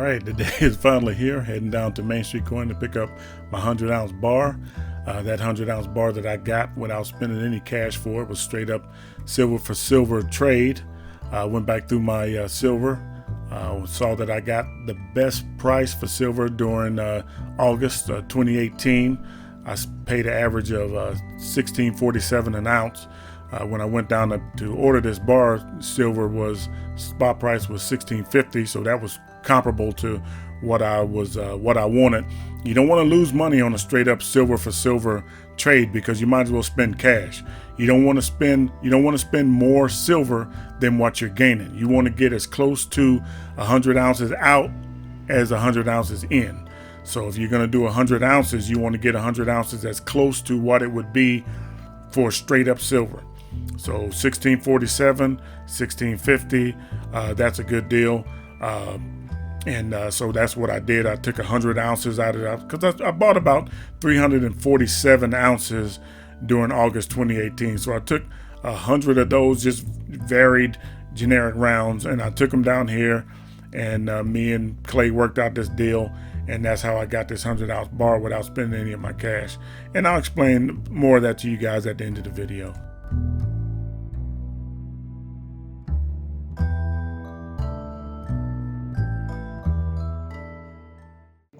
right, the day is finally here. Heading down to Main Street Coin to pick up my 100-ounce bar. That 100-ounce bar that I got without spending any cash for it was straight up silver for silver trade. Went back through my silver. Saw that I got the best price for silver during August 2018. I paid an average of $16.47 an ounce. When I went down to order this bar, spot price was $16.50, so that was comparable to what I wanted. You don't want to lose money on a straight up silver for silver trade because you might as well spend cash. You don't want to spend more silver than what you're gaining. You want to get as close to 100 ounces out as 100 ounces in. So if you're going to do 100 ounces, you want to get 100 ounces as close to what it would be for straight up silver. So $16.47, $16.50, that's a good deal. So that's what I did. I took 100 ounces out of that because I bought about 347 ounces during August 2018. So I took 100 of those, just varied generic rounds, and I took them down here, and me and Clay worked out this deal, and that's how I got this 100-ounce bar without spending any of my cash. And I'll explain more of that to you guys at the end of the video.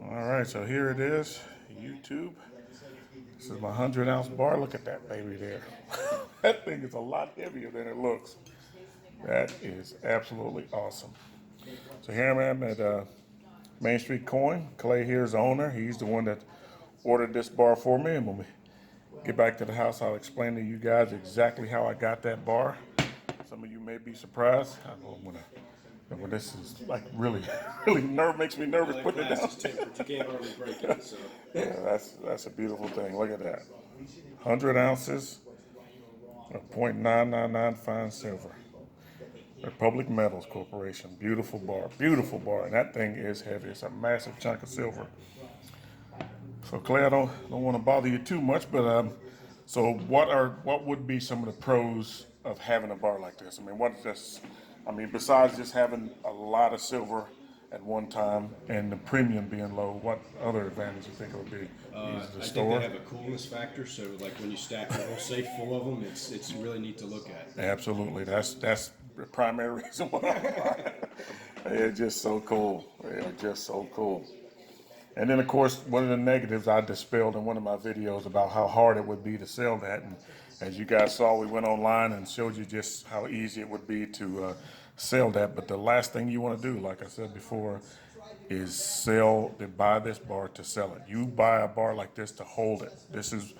All right, so here it is, YouTube. This is my 100-ounce bar. Look at that baby there. That thing is a lot heavier than it looks. That is absolutely awesome. So here I am at Main Street Coin. Clay here is the owner. He's the one that ordered this bar for me. And when we get back to the house, I'll explain to you guys exactly how I got that bar. Some of you may be surprised. When this is like really makes me nervous putting it down. You can't hardly break it. So. Yeah, that's a beautiful thing. Look at that. 100 ounces of .999 fine silver. Republic Metals Corporation. Beautiful bar. Beautiful bar. And that thing is heavy. It's a massive chunk of silver. So Clay, I don't want to bother you too much, but so what would be some of the pros of having a bar like this? I mean, besides just having a lot of silver at one time and the premium being low, what other advantage you think it would be? I think they have a coolness factor, so like when you stack a whole safe full of them, it's really neat to look at. Absolutely, that's the primary reason why I buy it. They're just so cool. They're just so cool. And then, of course, one of the negatives I dispelled in one of my videos about how hard it would be to sell that. And as you guys saw, we went online and showed you just how easy it would be to sell that. But the last thing you want to do, like I said before, is buy this bar to sell it. You buy a bar like this to hold it. This is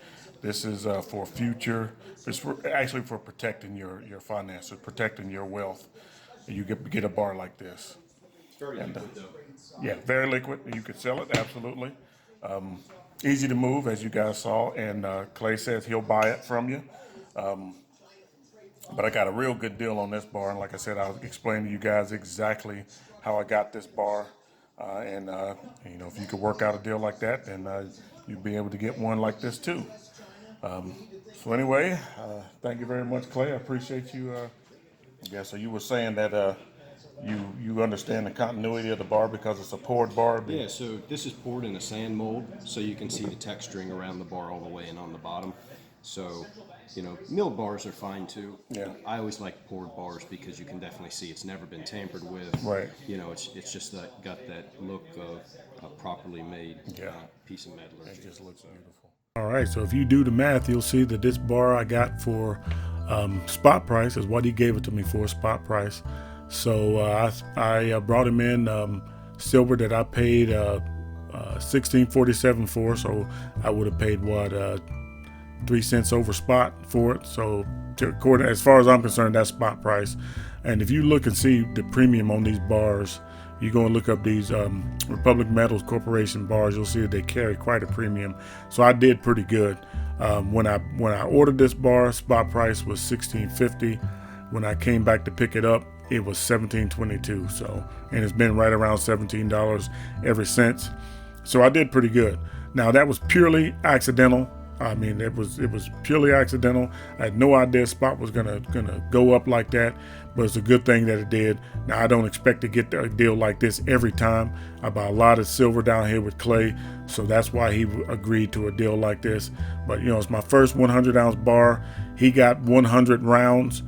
for future. It's actually for protecting your finances, protecting your wealth. You get a bar like this. It's very liquid, though. Yeah, very liquid. You could sell it, absolutely. Easy to move, as you guys saw, and Clay says he'll buy it from you. But I got a real good deal on this bar, and like I said, I'll explain to you guys exactly how I got this bar. If you could work out a deal like that, then you'd be able to get one like this too. So anyway, thank you very much, Clay. I appreciate you. So you were saying that you understand the continuity of the bar because it's a poured bar? Yeah, so this is poured in a sand mold, so you can see the texturing around the bar all the way and on the bottom. So, milled bars are fine too. Yeah. I always like poured bars because you can definitely see it's never been tampered with. Right. It's just got that look of a properly made piece of metallurgy. It just looks beautiful. All right, so if you do the math, you'll see that this bar I got for spot price is what he gave it to me for, spot price. So I brought him in silver that I paid $16.47 for. So I would have paid 3 cents over spot for it. So as far as I'm concerned, that's spot price. And if you look and see the premium on these bars, you go and look up these Republic Metals Corporation bars, you'll see that they carry quite a premium. So I did pretty good. When I ordered this bar, spot price was $16.50. When I came back to pick it up, it was $17.22. So, and it's been right around $17 ever since. So I did pretty good. Now that was purely accidental. I mean, it was purely accidental. I had no idea spot was gonna go up like that, but it's a good thing that it did. Now I don't expect to get a deal like this every time. I buy a lot of silver down here with Clay, so that's why he agreed to a deal like this. But you know, it's my first 100-ounce bar. He got 100 rounds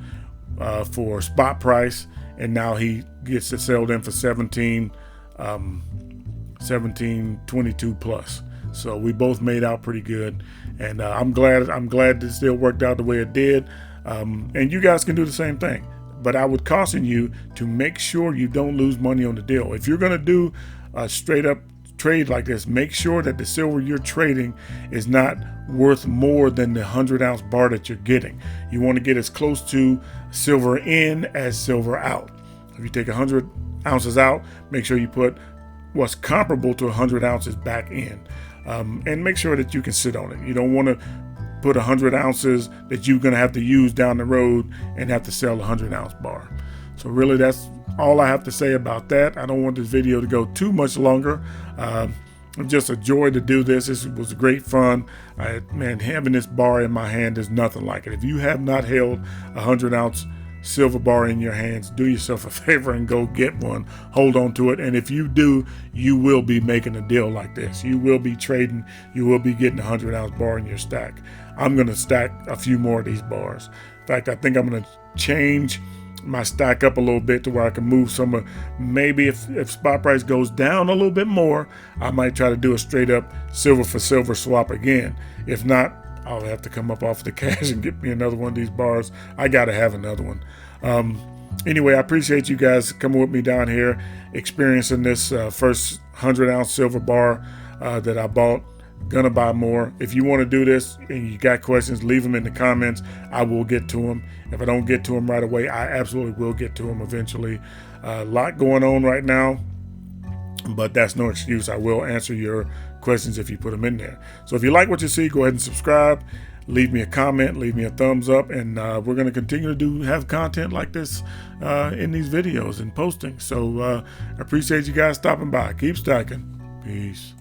for spot price, and now he gets it sold in for 1722 plus. So we both made out pretty good, and I'm glad this deal worked out the way it did. And you guys can do the same thing, but I would caution you to make sure you don't lose money on the deal. If you're gonna do a straight up trade like this, make sure that the silver you're trading is not worth more than the 100-ounce bar that you're getting. You want to get as close to silver in as silver out. If you take 100 ounces out, make sure you put what's comparable to 100 ounces back in. And make sure that you can sit on it. You don't want to put 100 ounces that you're going to have to use down the road and have to sell a 100-ounce bar. So really, that's all I have to say about that. I don't want this video to go too much longer. It's just a joy to do this. This was great fun. Man, having this bar in my hand is nothing like it. If you have not held a 100-ounce silver bar in your hands, do yourself a favor and go get one. Hold on to it, and if you do, you will be making a deal like this. You will be trading. You will be getting a 100-ounce bar in your stack. I'm going to stack a few more of these bars. In fact, I think I'm going to change my stack up a little bit to where I can move some of, maybe if spot price goes down a little bit more, I might try to do a straight up silver for silver swap again. If not, I'll have to come up off the cash and get me another one of these bars. I gotta have another one. Anyway, I appreciate you guys coming with me down here, experiencing this first 100-ounce silver bar that I bought. Gonna buy more. If you want to do this and you got questions, leave them in the comments. I will get to them. If I don't get to them right away, I absolutely will get to them eventually. A lot going on right now, but that's no excuse. I will answer your questions if you put them in there. So if you like what you see, go ahead and subscribe. Leave me a comment, leave me a thumbs up, and we're going to continue to have content like this in these videos and posting. So I appreciate you guys stopping by. Keep stacking. Peace.